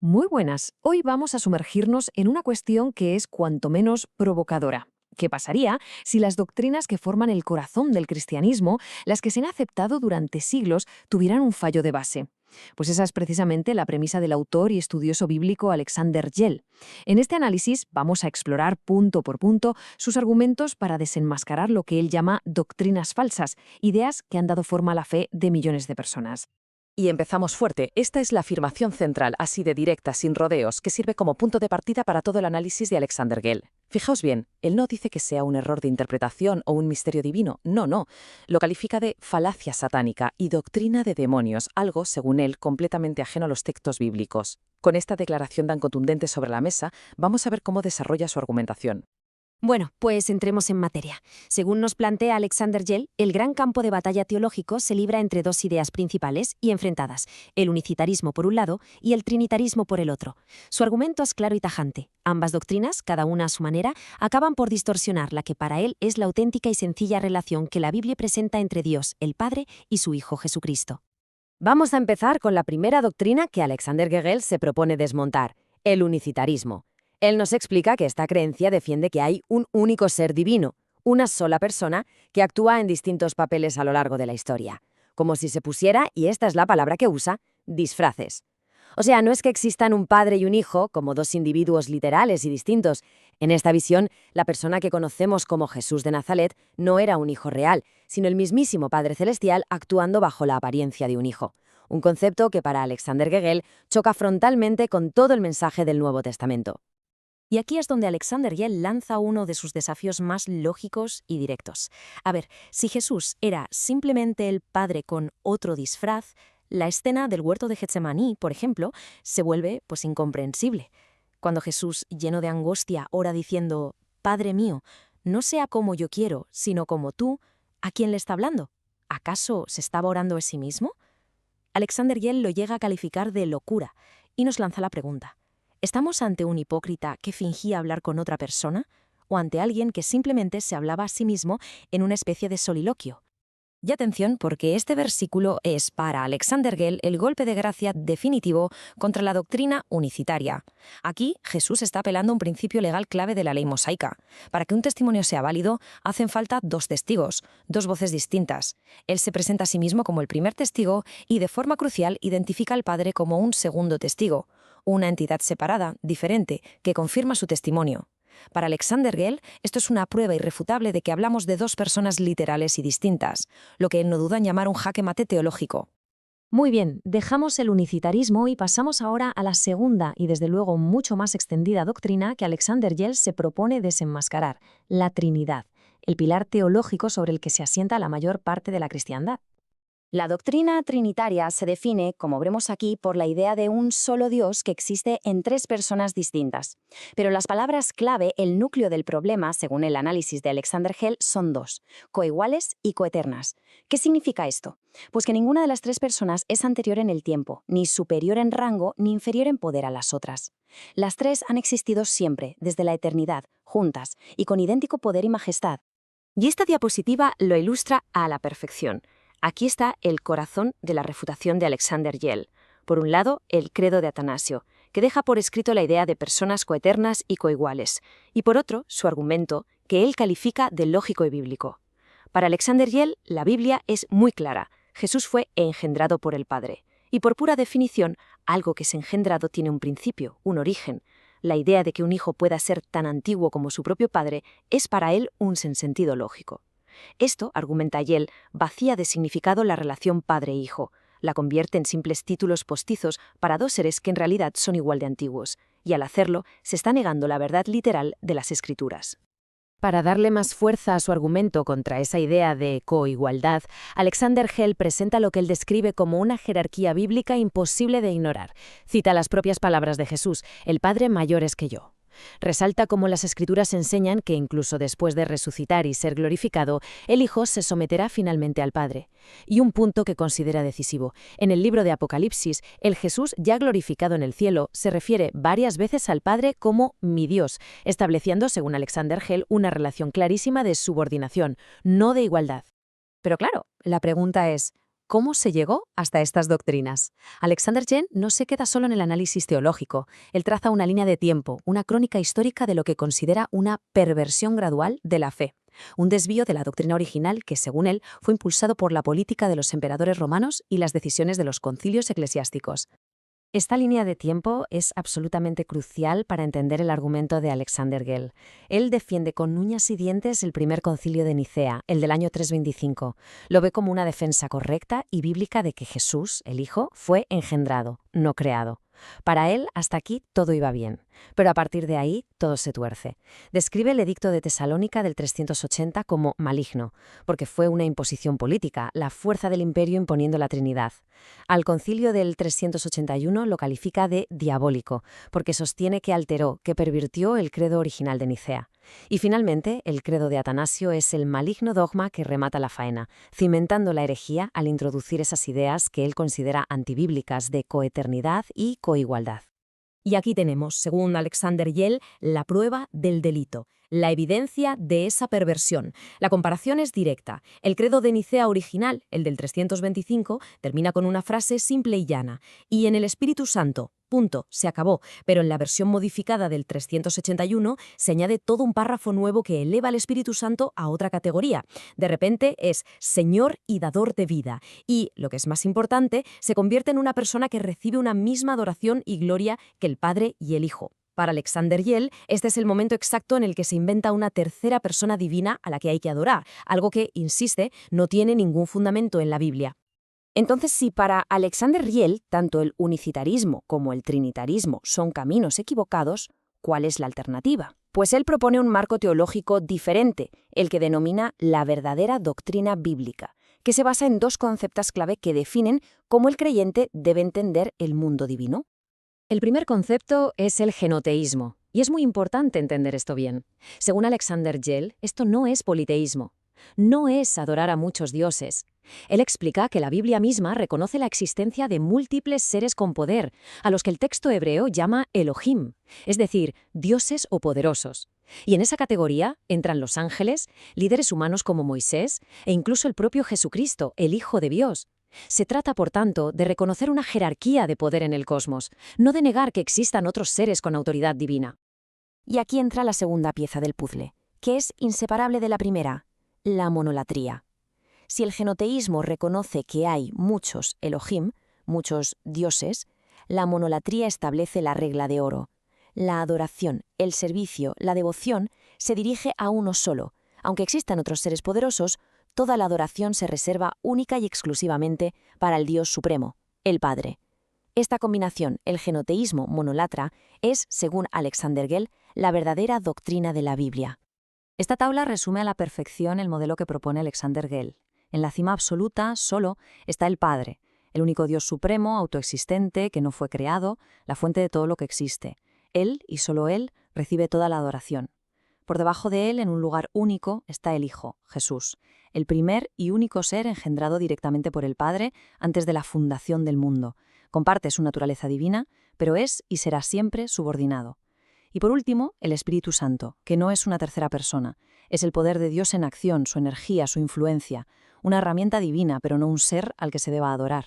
Muy buenas. Hoy vamos a sumergirnos en una cuestión que es cuanto menos provocadora. ¿Qué pasaría si las doctrinas que forman el corazón del cristianismo, las que se han aceptado durante siglos, tuvieran un fallo de base? Pues esa es precisamente la premisa del autor y estudioso bíblico Alexander Gell. En este análisis vamos a explorar punto por punto sus argumentos para desenmascarar lo que él llama doctrinas falsas, ideas que han dado forma a la fe de millones de personas. Y empezamos fuerte. Esta es la afirmación central, así de directa, sin rodeos, que sirve como punto de partida para todo el análisis de Alexander Gell. Fijaos bien, él no dice que sea un error de interpretación o un misterio divino, no. Lo califica de falacia satánica y doctrina de demonios, algo, según él, completamente ajeno a los textos bíblicos. Con esta declaración tan contundente sobre la mesa, vamos a ver cómo desarrolla su argumentación. Bueno, pues entremos en materia. Según nos plantea Alexander Gell, el gran campo de batalla teológico se libra entre dos ideas principales y enfrentadas, el unicitarismo por un lado y el trinitarismo por el otro. Su argumento es claro y tajante. Ambas doctrinas, cada una a su manera, acaban por distorsionar la que para él es la auténtica y sencilla relación que la Biblia presenta entre Dios, el Padre, y su Hijo Jesucristo. Vamos a empezar con la primera doctrina que Alexander Gell se propone desmontar, el unicitarismo. Él nos explica que esta creencia defiende que hay un único ser divino, una sola persona que actúa en distintos papeles a lo largo de la historia, como si se pusiera, y esta es la palabra que usa, disfraces. O sea, no es que existan un padre y un hijo como dos individuos literales y distintos. En esta visión, la persona que conocemos como Jesús de Nazaret no era un hijo real, sino el mismísimo Padre Celestial actuando bajo la apariencia de un hijo. Un concepto que para Alexander Gell choca frontalmente con todo el mensaje del Nuevo Testamento. Y aquí es donde Alexander Gell lanza uno de sus desafíos más lógicos y directos. A ver, si Jesús era simplemente el Padre con otro disfraz, la escena del huerto de Getsemaní, por ejemplo, se vuelve incomprensible. Cuando Jesús, lleno de angustia, ora diciendo, «Padre mío, no sea como yo quiero, sino como tú», ¿a quién le está hablando? ¿Acaso se estaba orando a sí mismo? Alexander Gell lo llega a calificar de locura y nos lanza la pregunta. ¿Estamos ante un hipócrita que fingía hablar con otra persona? ¿O ante alguien que simplemente se hablaba a sí mismo en una especie de soliloquio? Y atención, porque este versículo es para Alexander Gell el golpe de gracia definitivo contra la doctrina unicitaria. Aquí Jesús está apelando a un principio legal clave de la ley mosaica. Para que un testimonio sea válido, hacen falta dos testigos, dos voces distintas. Él se presenta a sí mismo como el primer testigo y de forma crucial identifica al Padre como un segundo testigo, una entidad separada, diferente, que confirma su testimonio. Para Alexander Gell, esto es una prueba irrefutable de que hablamos de dos personas literales y distintas, lo que él no duda en llamar un jaque mate teológico. Muy bien, dejamos el unicitarismo y pasamos ahora a la segunda y desde luego mucho más extendida doctrina que Alexander Gell se propone desenmascarar, la Trinidad, el pilar teológico sobre el que se asienta la mayor parte de la cristiandad. La doctrina trinitaria se define, como veremos aquí, por la idea de un solo Dios que existe en tres personas distintas. Pero las palabras clave, el núcleo del problema, según el análisis de Alexander Gell, son dos, coiguales y coeternas. ¿Qué significa esto? Pues que ninguna de las tres personas es anterior en el tiempo, ni superior en rango, ni inferior en poder a las otras. Las tres han existido siempre, desde la eternidad, juntas, y con idéntico poder y majestad. Y esta diapositiva lo ilustra a la perfección. Aquí está el corazón de la refutación de Alexander Gell. Por un lado, el credo de Atanasio, que deja por escrito la idea de personas coeternas y coiguales, y por otro, su argumento, que él califica de lógico y bíblico. Para Alexander Gell, la Biblia es muy clara. Jesús fue engendrado por el Padre. Y por pura definición, algo que es engendrado tiene un principio, un origen. La idea de que un hijo pueda ser tan antiguo como su propio padre es para él un sinsentido lógico. Esto, argumenta Gell, vacía de significado la relación padre-hijo, la convierte en simples títulos postizos para dos seres que en realidad son igual de antiguos, y al hacerlo se está negando la verdad literal de las Escrituras. Para darle más fuerza a su argumento contra esa idea de coigualdad, Alexander Gell presenta lo que él describe como una jerarquía bíblica imposible de ignorar. Cita las propias palabras de Jesús: «El Padre mayor es que yo». Resalta cómo las Escrituras enseñan que incluso después de resucitar y ser glorificado, el Hijo se someterá finalmente al Padre. Y un punto que considera decisivo: en el libro de Apocalipsis, el Jesús ya glorificado en el cielo se refiere varias veces al Padre como «mi Dios», estableciendo, según Alexander Gell, una relación clarísima de subordinación, no de igualdad. Pero claro, la pregunta es, ¿Cómo se llegó hasta estas doctrinas? Alexander Gell no se queda solo en el análisis teológico. Él traza una línea de tiempo, una crónica histórica de lo que considera una perversión gradual de la fe. Un desvío de la doctrina original que, según él, fue impulsado por la política de los emperadores romanos y las decisiones de los concilios eclesiásticos. Esta línea de tiempo es absolutamente crucial para entender el argumento de Alexander Gell. Él defiende con uñas y dientes el primer concilio de Nicea, el del año 325. Lo ve como una defensa correcta y bíblica de que Jesús, el Hijo, fue engendrado, no creado. Para él, hasta aquí todo iba bien, pero a partir de ahí todo se tuerce. Describe el edicto de Tesalónica del 380 como maligno, porque fue una imposición política, la fuerza del imperio imponiendo la Trinidad. Al concilio del 381 lo califica de diabólico, porque sostiene que alteró, que pervirtió el credo original de Nicea. Y finalmente, el credo de Atanasio es el maligno dogma que remata la faena, cimentando la herejía al introducir esas ideas que él considera antibíblicas de coeternidad y coigualdad. Y aquí tenemos, según Alexander Gell, la prueba del delito, la evidencia de esa perversión. La comparación es directa. El credo de Nicea original, el del 325, termina con una frase simple y llana. Y en el Espíritu Santo. Punto, se acabó, pero en la versión modificada del 381 se añade todo un párrafo nuevo que eleva al Espíritu Santo a otra categoría. De repente es Señor y dador de vida y, lo que es más importante, se convierte en una persona que recibe una misma adoración y gloria que el Padre y el Hijo. Para Alexander Gell, este es el momento exacto en el que se inventa una tercera persona divina a la que hay que adorar, algo que, insiste, no tiene ningún fundamento en la Biblia. Entonces, si para Alexander Gell tanto el unicitarismo como el trinitarismo son caminos equivocados, ¿cuál es la alternativa? Pues él propone un marco teológico diferente, el que denomina la verdadera doctrina bíblica, que se basa en dos conceptos clave que definen cómo el creyente debe entender el mundo divino. El primer concepto es el genoteísmo, y es muy importante entender esto bien. Según Alexander Gell, esto no es politeísmo. No es adorar a muchos dioses. Él explica que la Biblia misma reconoce la existencia de múltiples seres con poder, a los que el texto hebreo llama Elohim, es decir, dioses o poderosos. Y en esa categoría entran los ángeles, líderes humanos como Moisés e incluso el propio Jesucristo, el Hijo de Dios. Se trata, por tanto, de reconocer una jerarquía de poder en el cosmos, no de negar que existan otros seres con autoridad divina. Y aquí entra la segunda pieza del puzzle, que es inseparable de la primera, la monolatría. Si el genoteísmo reconoce que hay muchos Elohim, muchos dioses, la monolatría establece la regla de oro. La adoración, el servicio, la devoción se dirige a uno solo. Aunque existan otros seres poderosos, toda la adoración se reserva única y exclusivamente para el Dios Supremo, el Padre. Esta combinación, el genoteísmo monolatra, es, según Alexander Gell, la verdadera doctrina de la Biblia. Esta tabla resume a la perfección el modelo que propone Alexander Gell. En la cima absoluta, solo, está el Padre, el único Dios supremo, autoexistente, que no fue creado, la fuente de todo lo que existe. Él, y solo Él, recibe toda la adoración. Por debajo de Él, en un lugar único, está el Hijo, Jesús, el primer y único ser engendrado directamente por el Padre antes de la fundación del mundo. Comparte su naturaleza divina, pero es y será siempre subordinado. Y por último, el Espíritu Santo, que no es una tercera persona. Es el poder de Dios en acción, su energía, su influencia. Una herramienta divina, pero no un ser al que se deba adorar.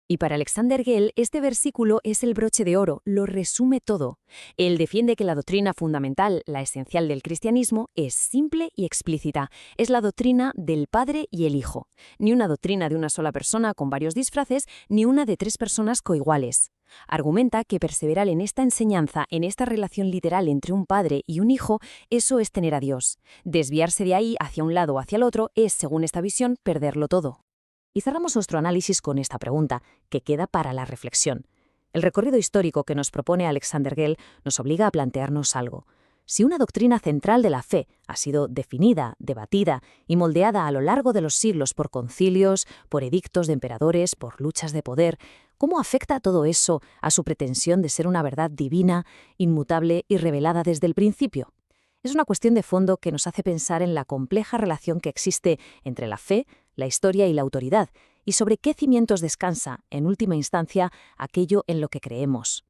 Y para Alexander Gell, este versículo es el broche de oro, lo resume todo. Él defiende que la doctrina fundamental, la esencial del cristianismo, es simple y explícita. Es la doctrina del Padre y el Hijo. Ni una doctrina de una sola persona con varios disfraces, ni una de tres personas coiguales. Argumenta que perseverar en esta enseñanza, en esta relación literal entre un padre y un hijo, eso es tener a Dios. Desviarse de ahí hacia un lado o hacia el otro es, según esta visión, perderlo todo. Y cerramos nuestro análisis con esta pregunta, que queda para la reflexión. El recorrido histórico que nos propone Alexander Gell nos obliga a plantearnos algo. Si una doctrina central de la fe ha sido definida, debatida y moldeada a lo largo de los siglos por concilios, por edictos de emperadores, por luchas de poder, ¿cómo afecta todo eso a su pretensión de ser una verdad divina, inmutable y revelada desde el principio? Es una cuestión de fondo que nos hace pensar en la compleja relación que existe entre la fe, la historia y la autoridad, y sobre qué cimientos descansa, en última instancia, aquello en lo que creemos.